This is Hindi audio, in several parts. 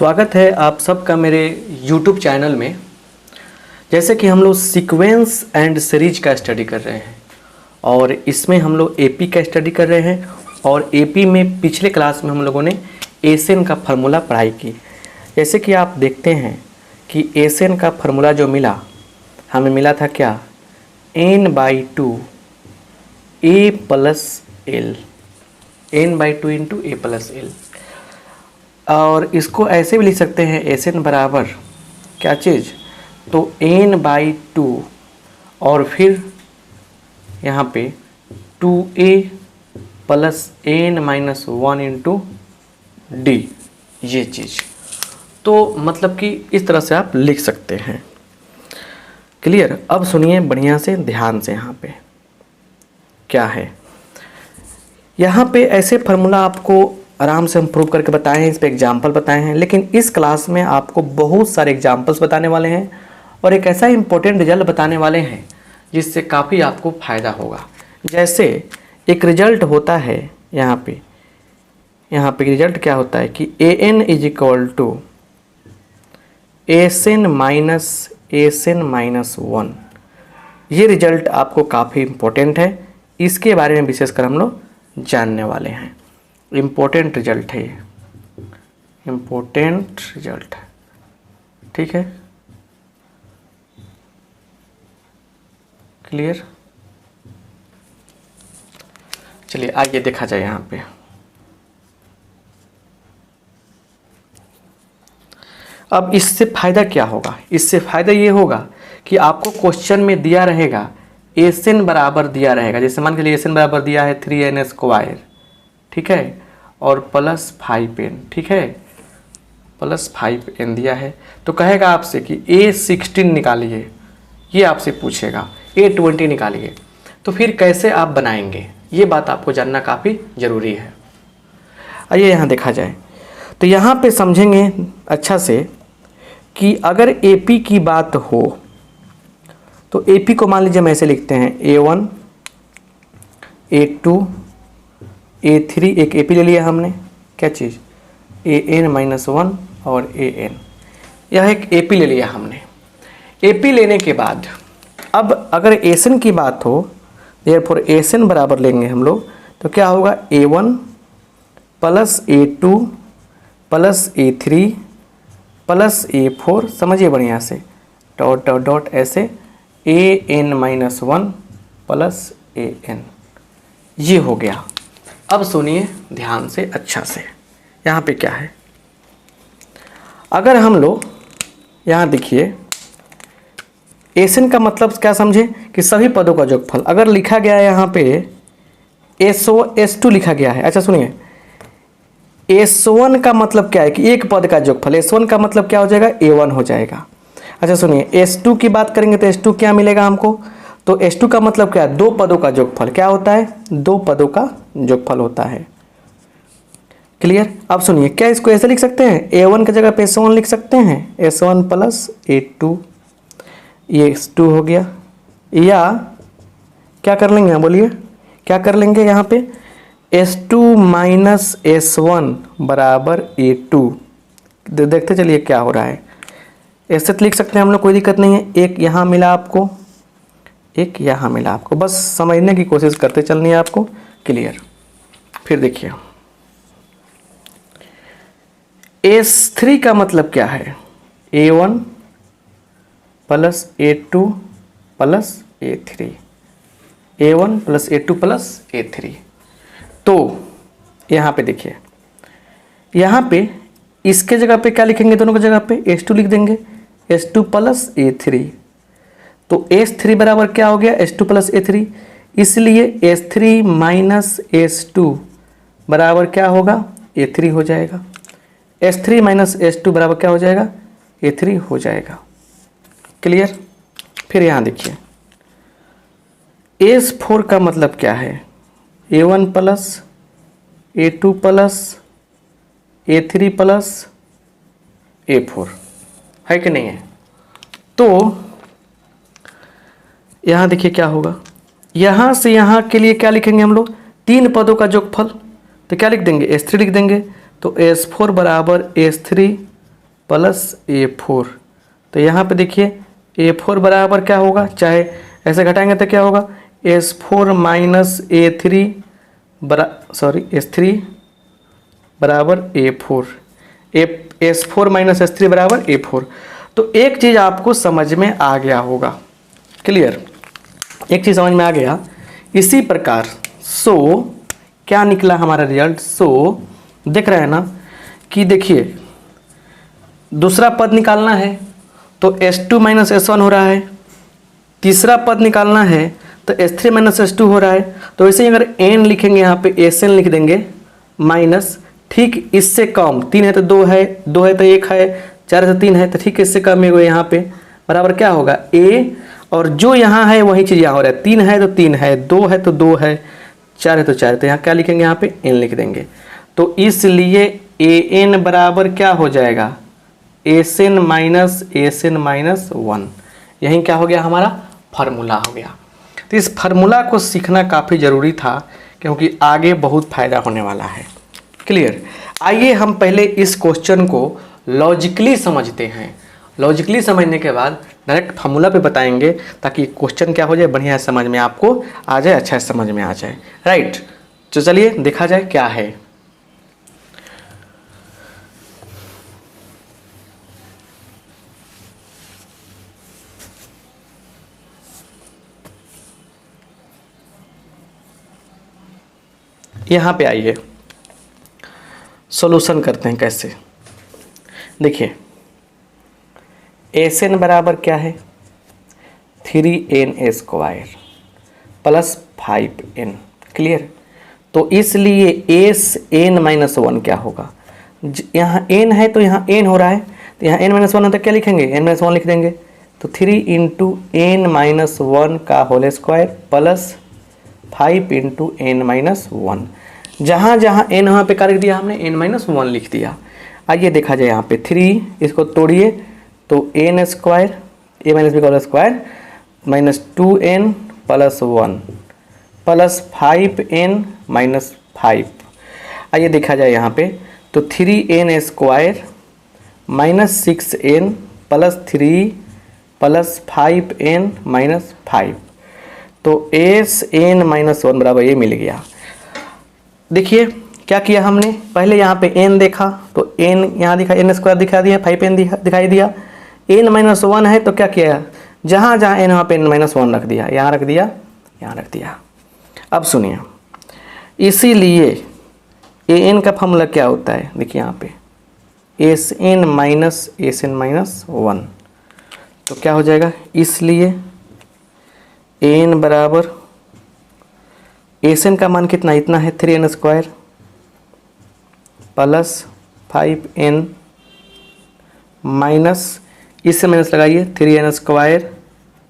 स्वागत है आप सबका मेरे YouTube चैनल में। जैसे कि हम लोग सीक्वेंस एंड सीरीज का स्टडी कर रहे हैं और इसमें हम लोग एपी का स्टडी कर रहे हैं और एपी में पिछले क्लास में हम लोगों ने एसएन का फार्मूला पढ़ाई की। जैसे कि आप देखते हैं कि एसएन का फार्मूला जो मिला हमें मिला था क्या, n/2 a plus L, n/2 into A plus L. और इसको ऐसे भी लिख सकते हैं एसएन बराबर क्या चीज़, तो n/2 और फिर यहाँ पे 2a plus n-1 into D, ये चीज़। तो मतलब कि इस तरह से आप लिख सकते हैं। क्लियर। अब सुनिए बढ़िया से ध्यान से, यहाँ पे क्या है। यहाँ पे ऐसे फार्मूला आपको आराम से हम प्रूव करके बताए हैं, इस पे एग्जाम्पल बताए हैं, लेकिन इस क्लास में आपको बहुत सारे एग्जाम्पल्स बताने वाले हैं और एक ऐसा इंपॉर्टेंट रिजल्ट बताने वाले हैं जिससे काफ़ी आपको फ़ायदा होगा। जैसे एक रिजल्ट होता है यहाँ पे रिजल्ट क्या होता है कि an is equal to SN minus 1। ये रिजल्ट आपको काफ़ी इम्पोर्टेंट है, इसके बारे में विशेषकर हम लोग जानने वाले हैं। इम्पोर्टेंट रिजल्ट है ये, इम्पोर्टेंट रिजल्ट है, ठीक है। क्लियर। चलिए आगे देखा जाए। यहाँ पे अब इससे फ़ायदा क्या होगा, इससे फ़ायदा ये होगा कि आपको क्वेश्चन में दिया रहेगा एसएन बराबर दिया रहेगा। जैसे मान के लिए एसएन बराबर दिया है 3n स्क्वायर, ठीक है, और प्लस 5n, ठीक है, प्लस 5n दिया है। तो कहेगा आपसे कि a16 निकालिए, ये आपसे पूछेगा a20 निकालिए। तो फिर कैसे आप बनाएंगे, ये बात आपको जानना काफ़ी ज़रूरी है। आइए यहाँ देखा जाए। तो यहाँ पे समझेंगे अच्छा से कि अगर AP की बात हो तो AP को मान लीजिए हम ऐसे लिखते हैं A1 A2 A3, एक AP ले लिया हमने, क्या चीज़, an-1 और an, यह एक AP ले लिया हमने। AP लेने के बाद अब अगर एसएन की बात हो, देयरफॉर एसएन बराबर लेंगे हम लोग, तो क्या होगा A1 plus A2 plus A3 plus A4, समझिए बढ़िया से, डॉट डॉट डॉट ऐसे an-1 प्लस an, ये हो गया। अब सुनिए ध्यान से अच्छा से, यहाँ पे क्या है। अगर हम लोग यहाँ देखिए एसएन का मतलब क्या समझे कि सभी पदों का योगफल। अगर लिखा गया है यहाँ पे S2 लिखा गया है। अच्छा सुनिए, S1 का मतलब क्या है कि एक पद का योगफल, S1 का मतलब क्या हो जाएगा, A1 हो जाएगा। अच्छा सुनिए, S2 की बात करेंगे तो S2 क्या मिलेगा हमको, तो S2 का मतलब क्या है, दो पदों का योगफल। क्या होता है, दो पदों का योगफल होता है। क्लियर। अब सुनिए, क्या इसको ऐसे लिख सकते हैं, A1 की जगह पे S1 लिख सकते हैं, S1 प्लस A2, ये S2 हो गया। या क्या कर लेंगे, बोलिए क्या कर लेंगे, यहाँ पे S2 माइनस S1 बराबर A2। देखते चलिए क्या हो रहा है। ऐसे लिख सकते हैं हम लोग, कोई दिक्कत नहीं है। एक यहाँ मिला आपको, एक यहाँ मिला आपको, बस समझने की कोशिश करते चलनी है आपको। क्लियर। फिर देखिए S3 का मतलब क्या है, A1 plus A2 plus A3, A1 plus A2 plus A3। तो यहाँ पे देखिए, यहाँ पे इसके जगह पे क्या लिखेंगे, दोनों की जगह पे S2 लिख देंगे, S2 प्लस A3। तो S3 बराबर क्या हो गया, S2 प्लस A3, इसलिए S3 माइनस S2 बराबर क्या होगा, A3 हो जाएगा। S3 माइनस S2 बराबर क्या हो जाएगा, A3 हो जाएगा। क्लियर। फिर यहाँ देखिए S4 का मतलब क्या है, A1 plus A2 plus A3 plus A4, है कि नहीं है। तो यहाँ देखिए क्या होगा, यहाँ से यहाँ के लिए क्या लिखेंगे हम लोग, तीन पदों का योगफल। तो क्या लिख देंगे, S3 लिख देंगे। तो S4 बराबर S3 प्लस A4। तो यहाँ पे देखिए A4 बराबर क्या होगा, चाहे ऐसे घटाएंगे तो क्या होगा, S4 माइनस A3 S3 बराबर A4, S4 माइनस S3 बराबर A4। तो एक चीज़ आपको समझ में आ गया होगा, क्लियर, एक चीज़ समझ में आ गया। इसी प्रकार सो क्या निकला हमारा रिजल्ट, सो देख रहे हैं ना कि देखिए दूसरा पद निकालना है तो S2 माइनस S1 हो रहा है, तीसरा पद निकालना है तो S3 माइनस S2 हो रहा है। तो वैसे ही अगर n लिखेंगे यहाँ पे SN लिख देंगे माइनस, ठीक इससे कम, 3 है तो 2 है, 2 है तो 1 है, 4 है तो 3 है, तो ठीक इससे कम है यहाँ पे बराबर क्या होगा A, और जो यहाँ है वही चीज़ यहाँ हो रहा है, 3 है तो 3 है, 2 है तो 2 है, 4 है तो 4 है, तो यहाँ क्या लिखेंगे, यहाँ पे n लिख देंगे। तो इसलिए AN बराबर क्या हो जाएगा, SN माइनस 1। यही क्या हो गया, हमारा फार्मूला हो गया। तो इस फार्मूला को सीखना काफ़ी ज़रूरी था क्योंकि आगे बहुत फ़ायदा होने वाला है, क्लियर। आइए हम पहले इस क्वेश्चन को लॉजिकली समझते हैं, लॉजिकली समझने के बाद डायरेक्ट फार्मूला पे बताएंगे ताकि क्वेश्चन क्या हो जाए, बढ़िया समझ में आपको आ जाए, अच्छा समझ में आ जाए, राइट। तो चलिए देखा जाए क्या है। यहाँ पे आइए सॉल्यूशन करते हैं कैसे। देखिए SN बराबर क्या है, 3n square plus 5n, clear. तो इसलिए SN माइनस 1 क्या होगा, यहाँ n है तो यहाँ n हो रहा है, तो यहाँ n माइनस 1 है तो क्या लिखेंगे, n माइनस 1 लिख देंगे। तो 3 इंटू n माइनस 1 का whole square plus 5 into n minus 1। जहाँ जहाँ n वहाँ पे क्या लिख दिया हमने, n माइनस 1 लिख दिया। आइए देखा जाए यहाँ पे 3, इसको तोड़िए तो n square, a minus B का whole square minus 2n plus 1 plus 5n minus 5। आइए देखा जाए यहाँ पे तो 3n square minus 6n plus 3 plus 5n minus 5। तो SN माइनस 1 बराबर ये मिल गया। देखिए क्या किया हमने, पहले यहाँ पे n देखा तो n यहाँ दिखा, n स्क्वायर दिखा दिया, 5n दिखाई दिया, n माइनस 1 है तो क्या किया, जहाँ जहाँ n वहाँ पे n माइनस 1 रख दिया, यहाँ रख दिया, यहाँ रख दिया। अब सुनिए, इसीलिए an का फॉर्मूला क्या होता है, देखिए यहाँ पे SN माइनस 1, तो क्या हो जाएगा, इसलिए n बराबर SN का मान कितना, इतना है 3n square plus 5n minus, इससे माइनस लगाइए 3n square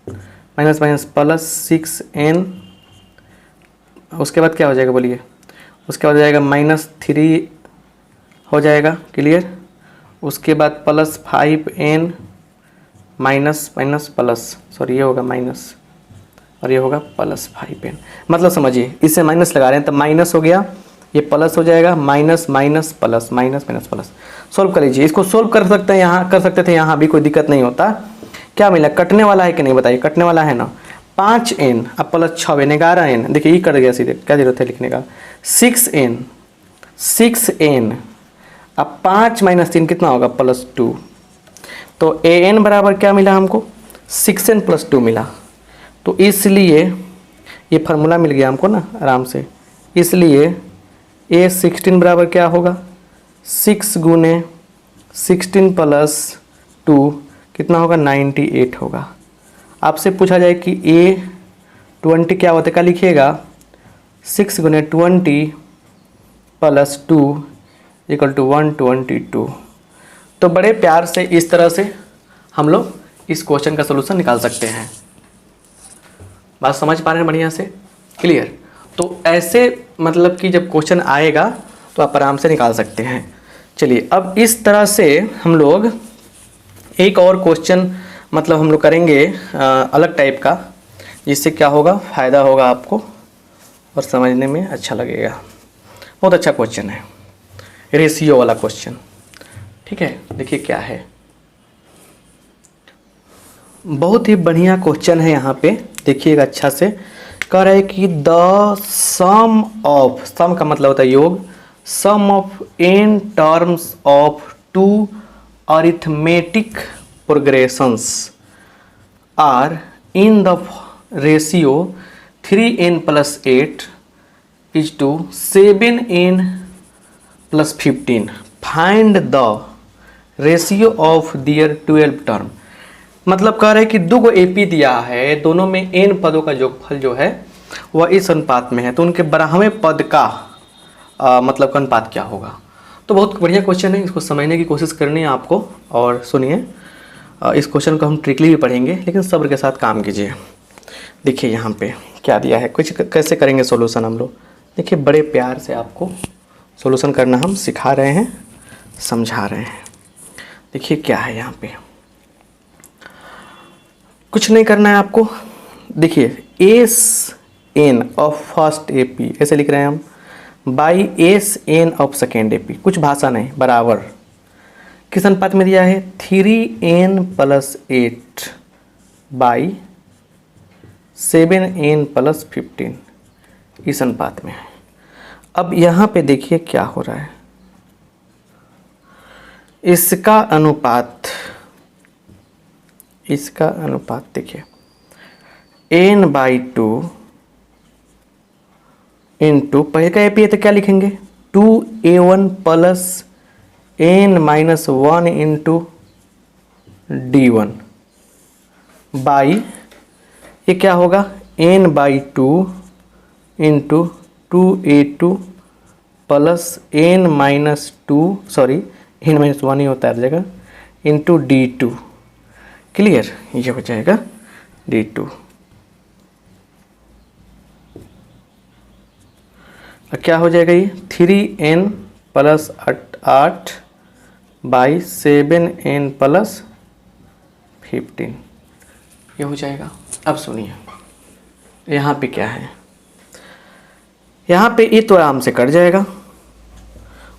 minus minus plus 6n। उसके बाद क्या हो जाएगा बोलिए, उसके बाद हो जाएगा माइनस 3 हो जाएगा, क्लियर। उसके बाद plus 5n minus minus plus, sorry ये होगा माइनस और ये होगा प्लस 5n। मतलब समझिए इससे माइनस लगा रहे हैं तो माइनस हो गया, ये प्लस हो जाएगा, minus minus plus, minus minus plus. Solve कर लीजिए, इसको सोल्व कर सकते हैं, यहाँ कर सकते थे, यहाँ भी कोई दिक्कत नहीं होता। क्या मिला, कटने वाला है कि नहीं बताइए, कटने वाला है ना, 5n अब प्लस 6n 11n, देखिए ये कट गया सीधे, क्या जरूरत है लिखने का, 6n अब 5 माइनस 3 कितना होगा, प्लस 2। तो an बराबर क्या मिला हमको, 6n प्लस 2 मिला। तो इसलिए ये फार्मूला मिल गया हमको ना आराम से, इसलिए A16 बराबर क्या होगा, 6 गुने 16 प्लस 2 कितना होगा, 98 होगा। आपसे पूछा जाए कि A20 क्या होता है, क्या लिखिएगा, 6 गुने 20 प्लस 2 इक्वल टू 122। तो बड़े प्यार से इस तरह से हम लोग इस क्वेश्चन का सलूशन निकाल सकते हैं। बात समझ पा रहे हैं बढ़िया से, क्लियर। तो ऐसे मतलब कि जब क्वेश्चन आएगा तो आप आराम से निकाल सकते हैं। चलिए अब इस तरह से हम लोग एक और क्वेश्चन मतलब हम लोग करेंगे अलग टाइप का, जिससे क्या होगा, फ़ायदा होगा आपको और समझने में अच्छा लगेगा। बहुत अच्छा क्वेश्चन है, रेशियो वाला क्वेश्चन, ठीक है। देखिए क्या है, बहुत ही बढ़िया क्वेश्चन है यहाँ पे, देखिएगा अच्छा से। कह रहा है कि द सम ऑफ, सम का मतलब होता है योग, sum of n terms of 2 arithmetic progressions are in the ratio 3n + 8 is to 7n + 15, find the ratio of their 12 term. मतलब कह रहे हैं कि दो गो एपी दिया है, दोनों में n पदों का योगफल जो है वह इस अनुपात में है, तो उनके 12वें पद का मतलब का अनुपात क्या होगा। तो बहुत बढ़िया क्वेश्चन है, इसको समझने की कोशिश करनी है आपको। और सुनिए, इस क्वेश्चन को हम ट्रिकली भी पढ़ेंगे, लेकिन सब्र के साथ काम कीजिए। देखिए यहाँ पे क्या दिया है, कुछ कैसे करेंगे सॉल्यूशन हम लोग। देखिए बड़े प्यार से आपको सॉल्यूशन करना हम सिखा रहे हैं, समझा रहे हैं। देखिए क्या है यहाँ पे, कुछ नहीं करना है आपको। देखिए S N of first AP ऐसे लिख रहे हैं हम, by S N of second AP, कुछ भाषा नहीं, बराबर किस अनुपात में दिया है, 3n + 8 बाई 7n + 15, इस अनुपात में है। अब यहाँ पे देखिए क्या हो रहा है, इसका अनुपात देखिए n/2 इंटू, पहले का एपी है तो क्या लिखेंगे, 2a1 + n-1 into d1 by, ये क्या होगा, n/2 इंटू 2a2 + n-1 ही होता है हर जगह, इंटू d2। क्लियर, ये हो जाएगा d2। क्या हो जाएगा ये, 3n + 8 बाई 7n + 15, ये हो जाएगा। अब सुनिए यहाँ पे क्या है, यहाँ पे ये तो आराम से कट जाएगा,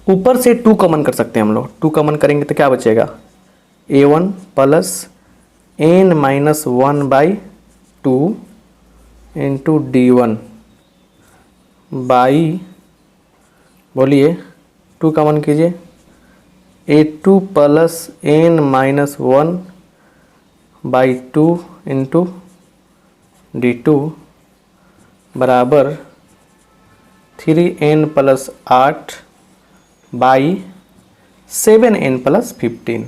ऊपर से 2 कॉमन कर सकते हैं हम लोग। 2 कॉमन करेंगे तो क्या बचेगा, a1 + n-1/2 into d1 by, बोलिए 2 कॉमन कीजिए, a2 + n-1/2 इंटू d2 बराबर 3n + 8 बाई 7n + 15।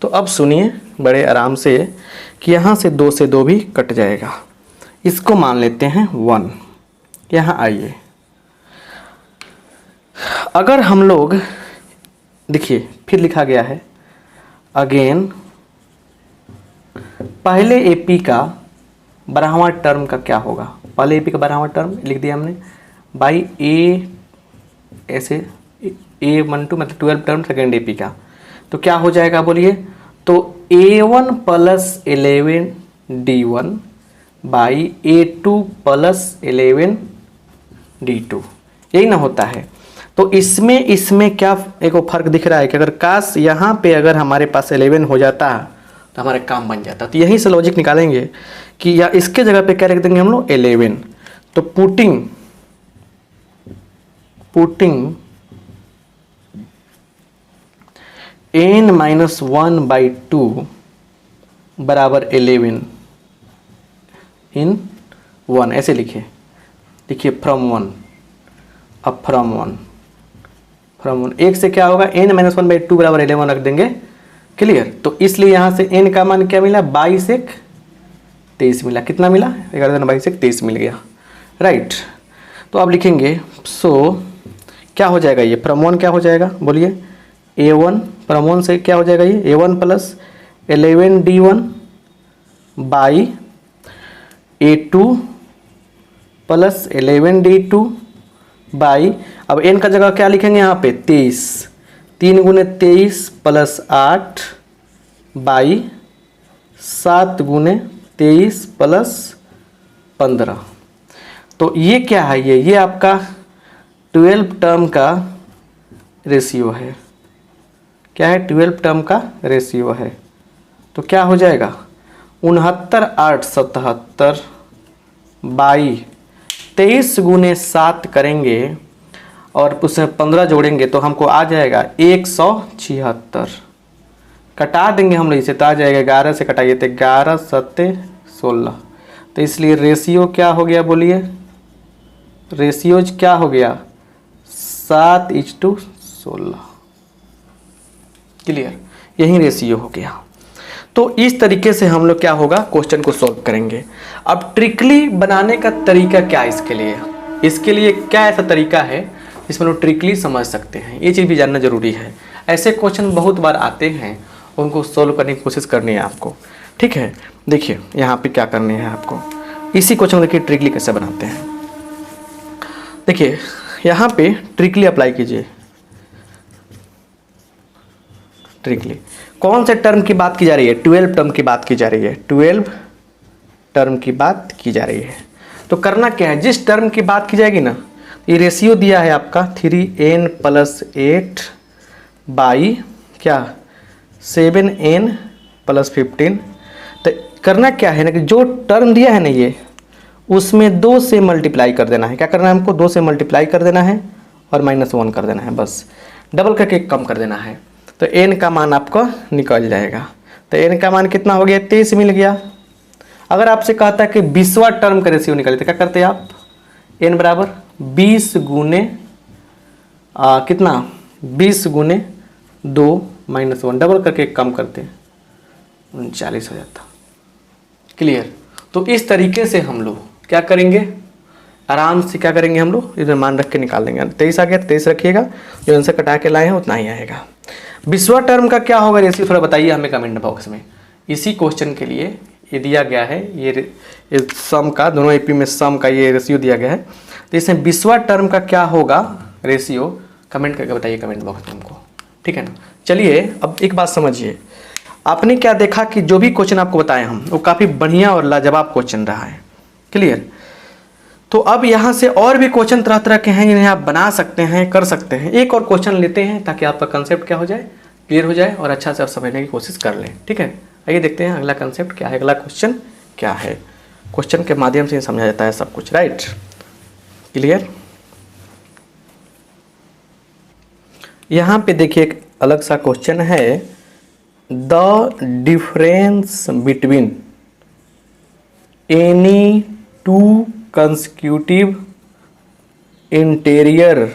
तो अब सुनिए बड़े आराम से कि यहाँ से 2 से 2 भी कट जाएगा, इसको मान लेते हैं 1। यहाँ आइए, अगर हम लोग देखिए फिर लिखा गया है अगेन, पहले एपी का 12वां टर्म का क्या होगा, पहले एपी का 12वां टर्म लिख दिया हमने बाई ए, ऐसे a12 मतलब 12 टर्म सेकेंड एपी का, तो क्या हो जाएगा बोलिए, तो a1 + 11 d1 by a2 + 11 d2, यही ना होता है। तो इसमें क्या एक फ़र्क दिख रहा है कि अगर काश यहाँ पे अगर हमारे पास 11 हो जाता तो हमारा काम बन जाता। तो यहीं से लॉजिक निकालेंगे कि या इसके जगह पे क्या रख देंगे हम लोग 11, तो पुटिंग n-1/2 बराबर 11 इन 1, ऐसे लिखे। देखिए फ्रॉम 1, अब फ्रॉम 1 एक से क्या होगा, n-1/2 बराबर 11 रख देंगे। क्लियर, तो इसलिए यहाँ से n का मान क्या मिला, 22-23 मिला। कितना मिला, 11-22-23 मिल गया, राइट। तो अब लिखेंगे, सो क्या हो जाएगा ये, फ्रॉम 1 क्या हो जाएगा बोलिए, a1 फ्रॉम 1 से क्या हो जाएगा ये, a1 + 11 d1 by a2 + 11 d2 by, अब n का जगह क्या लिखेंगे यहाँ पे 23, 3 × 23 + 8 बाई 7 × 23 + 15। तो ये क्या है, ये आपका 12 टर्म का रेशियो है। क्या है, 12 टर्म का रेशियो है। तो क्या हो जाएगा, 69,877 बाई 23 गुने 7 करेंगे और उसमें 15 जोड़ेंगे तो हमको आ जाएगा 176। कटा देंगे हम लोग इसे तो आ जाएगा 11 से कटाइए तो 11 सत्ते 16। तो इसलिए रेशियो क्या हो गया बोलिए, रेशियोज क्या हो गया 7:16। क्लियर, यही रेशियो हो गया। तो इस तरीके से हम लोग क्या होगा क्वेश्चन को सॉल्व करेंगे। अब ट्रिकली बनाने का तरीका क्या है इसके लिए क्या ऐसा तरीका है जिसमें लोग ट्रिकली समझ सकते हैं, ये चीज़ भी जानना जरूरी है। ऐसे क्वेश्चन बहुत बार आते हैं, उनको सॉल्व करने की कोशिश करनी है आपको। ठीक है, देखिए यहाँ पे क्या करने है आपको, इसी क्वेश्चन को देखिए ट्रिकली कैसे बनाते हैं। देखिए यहाँ पे ट्रिकली अप्लाई कीजिए। ट्रिकली कौन से टर्म की बात की जा रही है, 12 टर्म की बात की जा रही है, 12 टर्म की बात की जा रही है। तो करना क्या है, जिस टर्म की बात की जाएगी ना, ये रेशियो दिया है आपका 3n + 8 बाई क्या 7n + 15। तो करना क्या है ना कि जो टर्म दिया है ना ये, उसमें 2 से मल्टीप्लाई कर देना है। क्या करना है हमको, 2 से मल्टीप्लाई कर देना है और -1 कर देना है, बस डबल करके कम कर देना है। तो n का मान आपका निकल जाएगा। तो n का मान कितना हो गया 23 मिल गया। अगर आपसे कहता है कि 20वां टर्म का रेशियो निकालिए तो क्या करते हैं आप, n बराबर 20 गुने कितना 20 गुने 2 -1 डबल करके कम करते 39 हो जाता। क्लियर। तो इस तरीके से हम लोग क्या करेंगे, आराम से क्या करेंगे हम लोग इधर मान रख के निकाल देंगे। 23 आ गया, 23 रखिएगा, जो आंसर कटा के लाए हैं उतना ही आएगा। 20वां टर्म का क्या होगा रेशियो, थोड़ा बताइए हमें कमेंट बॉक्स में। इसी क्वेश्चन के लिए ये दिया गया है, ये सम का, दोनों एपी में सम का ये रेशियो दिया गया है। तो इसमें 20वां टर्म का क्या होगा रेशियो, कमेंट करके बताइए कमेंट बॉक्स में हमको। ठीक है ना। चलिए अब एक बात समझिए, आपने क्या देखा कि जो भी क्वेश्चन आपको बताए हम वो काफ़ी बढ़िया और लाजवाब क्वेश्चन रहा है। क्लियर। तो अब यहाँ से और भी क्वेश्चन तरह तरह के हैं जिन्हें आप बना सकते हैं, कर सकते हैं। एक और क्वेश्चन लेते हैं ताकि आपका कंसेप्ट क्या हो जाए, क्लियर हो जाए और अच्छा से आप समझने की कोशिश कर लें। ठीक है, आइए देखते हैं अगला कंसेप्ट क्या है, अगला क्वेश्चन क्या है। क्वेश्चन के माध्यम से समझा जाता है सब कुछ, राइट। क्लियर। यहाँ पे देखिए एक अलग सा क्वेश्चन है, the difference between any 2 consecutive interior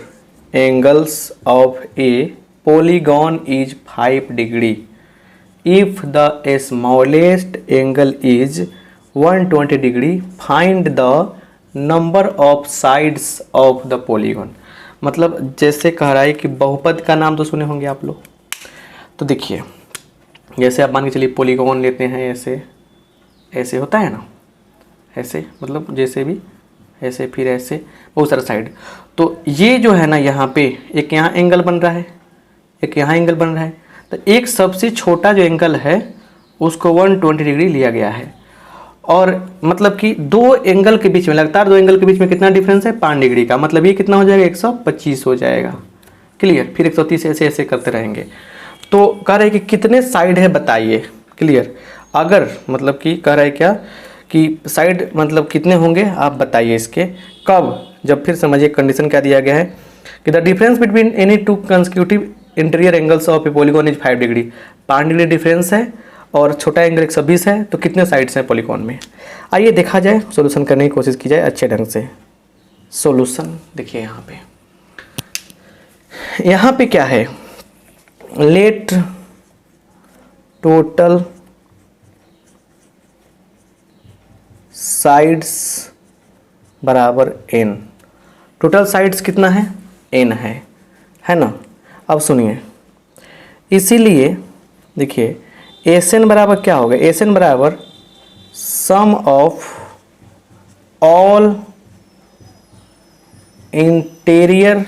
angles of a polygon is 5 degree if the smallest angle is 120 degree. Find the number of sides of the polygon. मतलब जैसे कह रहा है कि बहुपद का नाम तो सुने होंगे आप लोग। तो देखिए जैसे आप मान के चलिए पॉलीगॉन लेते हैं, ऐसे ऐसे होता है ना, ऐसे मतलब जैसे भी ऐसे, फिर ऐसे बहुत सारा साइड। तो ये जो है ना यहाँ पे एक यहाँ एंगल बन रहा है, एक यहाँ एंगल बन रहा है। तो एक सबसे छोटा जो एंगल है उसको 120 डिग्री लिया गया है, और मतलब कि दो एंगल के बीच में, लगातार दो एंगल के बीच में कितना डिफरेंस है 5 डिग्री का, मतलब ये कितना हो जाएगा 125 हो जाएगा। क्लियर। फिर 130 ऐसे ऐसे करते रहेंगे। तो कह रहे हैं कि कितने साइड है बताइए। क्लियर। अगर मतलब कि कह रहा है क्या कि साइड मतलब कितने होंगे आप बताइए इसके, कब, जब, फिर समझिए कंडीशन क्या दिया गया है कि the difference between any 2 consecutive interior angles of A polygon is 5 degree. 5 degree difference है और छोटा एंगल 120 है, तो कितने साइड्स हैं पॉलीगॉन में। आइए देखा जाए, सॉल्यूशन करने की कोशिश की जाए अच्छे ढंग से। सॉल्यूशन देखिए यहाँ पे क्या है, लेट टोटल साइड्स बराबर n। टोटल साइड्स कितना है n है ना। अब सुनिए, इसीलिए देखिए एस एन बराबर क्या होगा, एस एन बराबर सम ऑफ ऑल इंटीरियर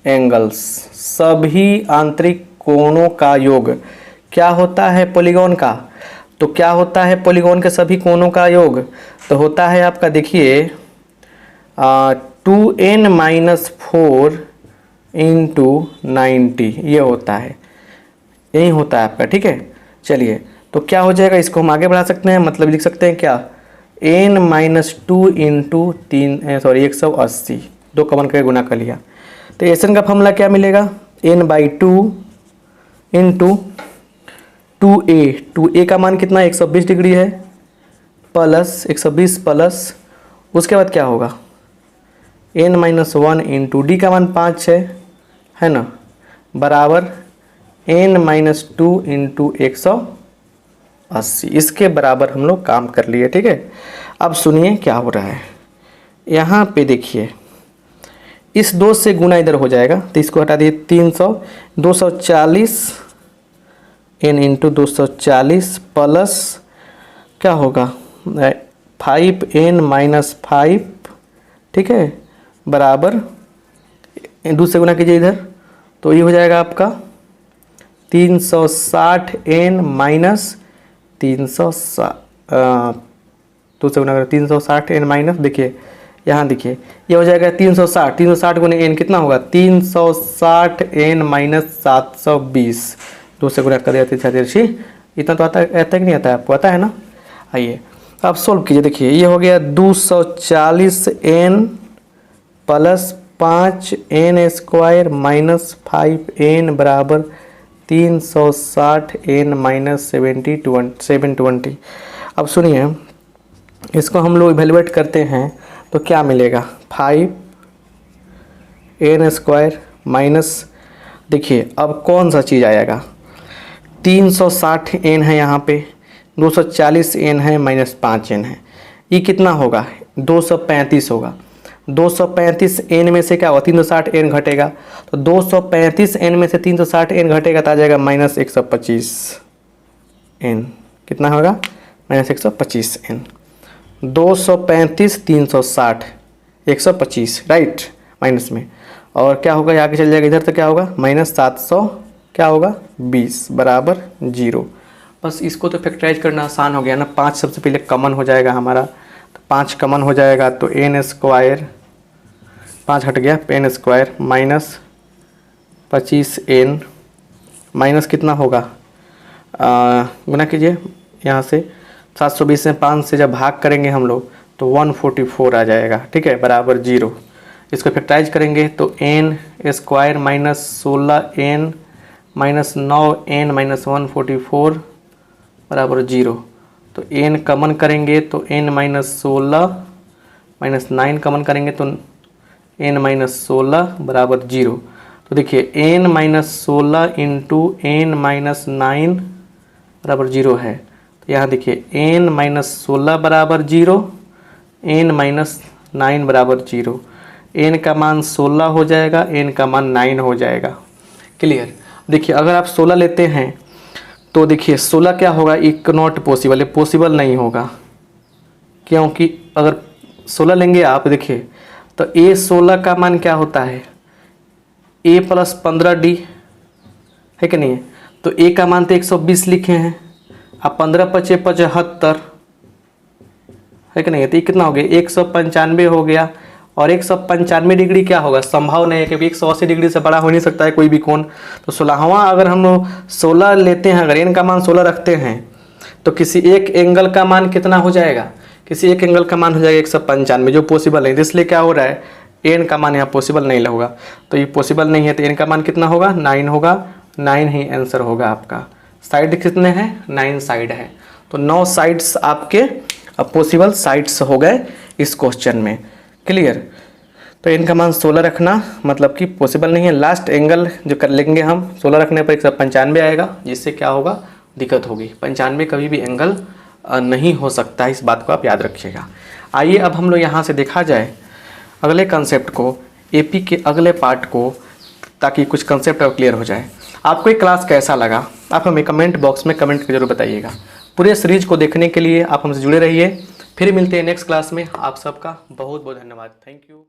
एंगल्स, सभी आंतरिक कोणों का योग क्या होता है पॉलीगॉन का। तो क्या होता है पॉलीगॉन के सभी कोणों का योग, तो होता है आपका देखिए 2n-4 × 90, ये होता है, यही होता है आपका। ठीक है, चलिए तो क्या हो जाएगा, इसको हम आगे बढ़ा सकते हैं, मतलब लिख सकते हैं क्या, n-2 इंटू 180, 2 कॉमन करके गुना कर लिया। तो एसन का फॉर्मूला क्या मिलेगा, n/2 इंटू 2a का मान कितना 120 डिग्री है, प्लस 120 प्लस उसके बाद क्या होगा n-1 इंटू डी का मान 5 है ना, बराबर n-2 इंटू 180। इसके बराबर हम लोग काम कर लिए। ठीक है, अब सुनिए क्या हो रहा है। यहाँ पे देखिए इस 2 से गुना इधर हो जाएगा, तो इसको हटा दिए 300, 240 n इंटू 240 प्लस क्या होगा 5n-5, ठीक है, बराबर 2 से गुना कीजिए इधर, तो ये हो जाएगा आपका 360n माइनस 360, 2 से गुना करें 360n माइनस, देखिए यहाँ देखिए ये हो जाएगा 360 गुने n कितना होगा 360n माइनस 720, 2 से गुना कर दिया 360, इतना तो आता है कि नहीं आता है, आपको आता है ना। आइए अब सोल्व कीजिए, देखिए ये हो गया 240n plus 5n square minus 5n बराबर 360n माइनस 720। अब सुनिए इसको हम लोग इवेलुएट करते हैं तो क्या मिलेगा 5n स्क्वायर माइनस, देखिए अब कौन सा चीज़ आएगा, 360n है यहाँ पे, 240n है माइनस 5n है, ये कितना होगा 235 होगा। 235n में से क्या होगा 360n घटेगा, तो 235n में से 360n घटेगा तो आ जाएगा माइनस 125n, कितना होगा माइनस 125n। 235 360 125 राइट माइनस में, और क्या होगा आगे चल जाएगा इधर तो क्या होगा माइनस 700 क्या होगा 20 बराबर 0। बस इसको तो फैक्टराइज करना आसान हो गया ना, 5 सबसे पहले कॉमन हो जाएगा हमारा, तो 5 कॉमन हो जाएगा तो n स्क्वायर 5 हट गया, n square minus 25n minus कितना होगा गुना कीजिए यहाँ से 720 में 5 से जब भाग करेंगे हम लोग तो 144 आ जाएगा, ठीक है, बराबर 0। इसको फैक्टराइज करेंगे तो n square minus 16n minus 9n minus 144 बराबर 0। तो n कॉमन करेंगे तो n माइनस 16 माइनस 9 कॉमन करेंगे तो n माइनस 16 बराबर 0। तो देखिए n minus 16 into n minus 9 बराबर 0 है, तो यहाँ देखिए n माइनस 16 बराबर 0, n माइनस 9 बराबर 0, n का मान 16 हो जाएगा, n का मान 9 हो जाएगा। क्लियर। देखिए अगर आप 16 लेते हैं तो देखिए 16 क्या होगा, इक नॉट पॉसिबल, ये पॉसिबल नहीं होगा, क्योंकि अगर 16 लेंगे आप देखिए तो a16 का मान क्या होता है a प्लस 15d है कि नहीं, तो a का मान तो 120 लिखे हैं, अब 15 × 5 = 75 है कि नहीं, तो ये कितना हो गया 195 हो गया। और 195 डिग्री क्या होगा, संभव नहीं है क्योंकि 180 डिग्री से बड़ा हो नहीं सकता है कोई भी कोण। तो 16वां अगर हम लोग 16 लेते हैं, अगर n का मान 16 रखते हैं तो किसी एक एंगल का मान कितना हो जाएगा, किसी एक एंगल का मान हो जाएगा 195, जो पॉसिबल है। इसलिए क्या हो रहा है n का मान यहाँ पॉसिबल नहीं होगा, तो ये पॉसिबल नहीं है, तो n का मान कितना होगा 9 होगा, 9 ही आंसर होगा आपका। साइड कितने हैं 9 साइड है, तो 9 साइड्स आपके पॉसिबल साइड्स हो गए इस क्वेश्चन में। क्लियर। तो n का मान 16 रखना मतलब कि पॉसिबल नहीं है। लास्ट एंगल जो कर लेंगे हम 16 रखने पर 195 आएगा, जिससे क्या होगा दिक्कत होगी। 95 कभी भी एंगल नहीं हो सकता, इस बात को आप याद रखिएगा। आइए अब हम लोग यहाँ से देखा जाए अगले कंसेप्ट को, एपी के अगले पार्ट को, ताकि कुछ कंसेप्ट और क्लियर हो जाए। आपको ये क्लास कैसा लगा आप हमें कमेंट बॉक्स में कमेंट जरूर बताइएगा। पूरे सीरीज को देखने के लिए आप हमसे जुड़े रहिए। फिर मिलते हैं नेक्स्ट क्लास में। आप सबका बहुत बहुत धन्यवाद। Thank you.